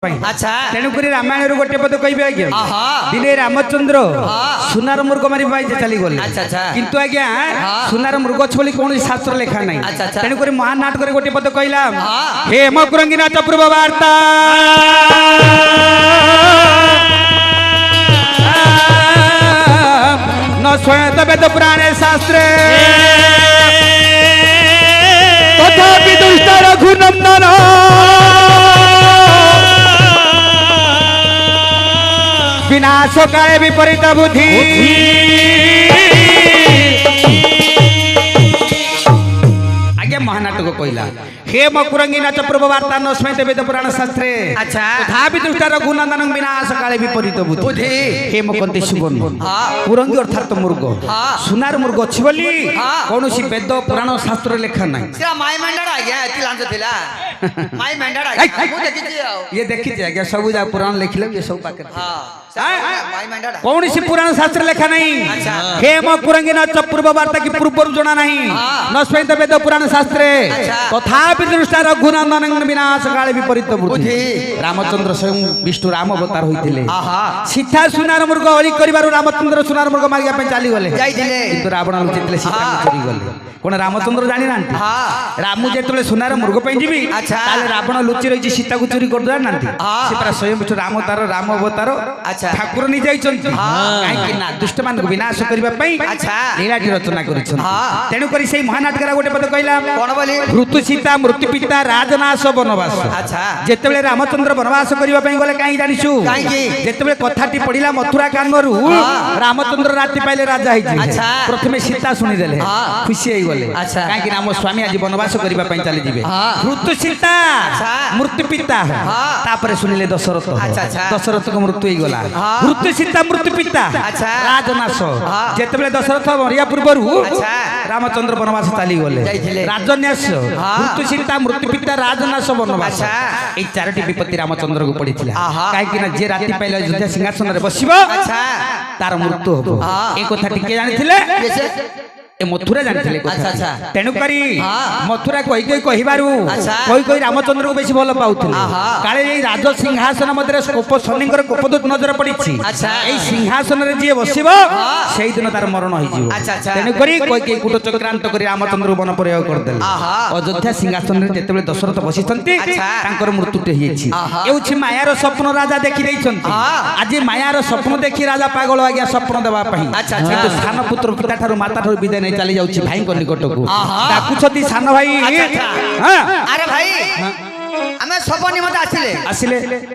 अच्छा तेणुक रामायण गोटे पद कह दिने रामचंद्र सुनार मृग मारी चली गले किंतु आज्ञा सुनार मृग अच्छे कौन शास्त्र लेखा ना तेणुक महानाटक गोटे पद कहला हेम कुरंगीनाथ पूर्व वार्ता न स्वयं वेद पुराणे शास्त्रे तथापि दुष्ट रघुनंदन विनाश काले विपरीत बुद्धि आगे महानाटक कहला हे मकुरंगीनाथ प्रभु वार्ता न स्मृत वेद पुराण शास्त्रे अच्छा तथापि दुष्ट रघुनंदन विनाश काले विपरीत बुद्धि हे मकंते सुवर्ण कुरंगी अर्थात मृग सुनार मृग अछि बोली कौन सी वेद पुराण शास्त्र लेखा ना माई मेंढा आज्ञा एति लांच थिला माई मेंढा आज्ञा मु देखि ये देखि आज्ञा सब जा पुराण लिखले ये सब पाके माई मेंढा कौन सी पुराण शास्त्र लेखा नहीं हे मकुरंगीनाथ पूर्व वार्ता की पूर्व जना नहीं न स्मृत वेद पुराण शास्त्रे तथापि दृष्ट रघुनंदन विनाश काले विपरीत बुद्धि रामचंद्र स्वयं विष्णु राम अवतार होइतिले सीता सुनार मृग अली करिबारु रामचंद्र सुनार मृग मारिया पे चली गले किंतु रावण लुचितले सीता चोरी गले कोन रामचंद्र जानि नांती रामु जेतले सुनार मृग पे जीवी ताले रावण लुचि रही सीता को चोरी कर दो नांती से पर स्वयं विष्णु राम अवतार राम अवतार ठाकुर नि जाइछन्ति काहे कि ना दुष्ट मान को विनाश करिबा पई लीलाटी रचना करिछन तेनु करी सेई महानाटकरा गोटे पद कहला कोन बोली ऋतु सीता मृत्यु पिता राजनाश वनवास जेतेबेले रामचंद्र वनवास करिबा पई गले काई जानिछु जेतेबेले कथाटी पडिला मथुरा कानरू रामचंद्र राति पाइले राजा हिजि प्रथमे सीता सुनि देले खुशी होई गले काहे कि राम स्वामी आज वनवास करिबा पई चली जिवे ऋतु सीता मृत्यु पिता तापरे सुनिले दशरथ दशरथ को मृत्यु होई गला ऋतु सीता मृत्यु पिता राजनाश जेतेबेले दशरथ मरिया पूर्वरु रामचंद्र वनवास चली गले राजन्यास ऋतु सीता मृत्यु पिता राजनाश वनवास ए चारोटी विपत्ति रामचंद्र को पड़ीथिला काहे कि ना जे राति पाइले अयोध्या सिंहासन रे बसिबो तार मृत्यु होबो ए कथा टिके जानिथिले ए मथुरा जानिथिले कथा तेनु करी मथुरा कहि कहिबारु कहि रामचंद्र को बेसी भल पाउथिले काले ए राज सिंहासन मधरे कोप शनिकर कोपदूत नजर पड़ीछि ए सिंहासन रे जे बसिबो सेई दिन तार मरण होई जिवो तेनु करी कहि कुट चक्रांत करी रामचंद्र वन प्रयोग कर देले अयोध्या सिंहासन रे जेतेबेले दशरथ बसिथंती तांकर मृत्युटे हिछि एउछि मायार स्वप्न राजा देखि दैछंती आज मायार स्वप्न देखि राजा पागल आज्ञा स्वप्न देबा पई किंतु सान पुत्र पिता ठारू माता ठारू विदाय नहीं चली जाउछि भाई को निकट को डाकुछती सान भाई अरे भाई हमें सब निमत आसिले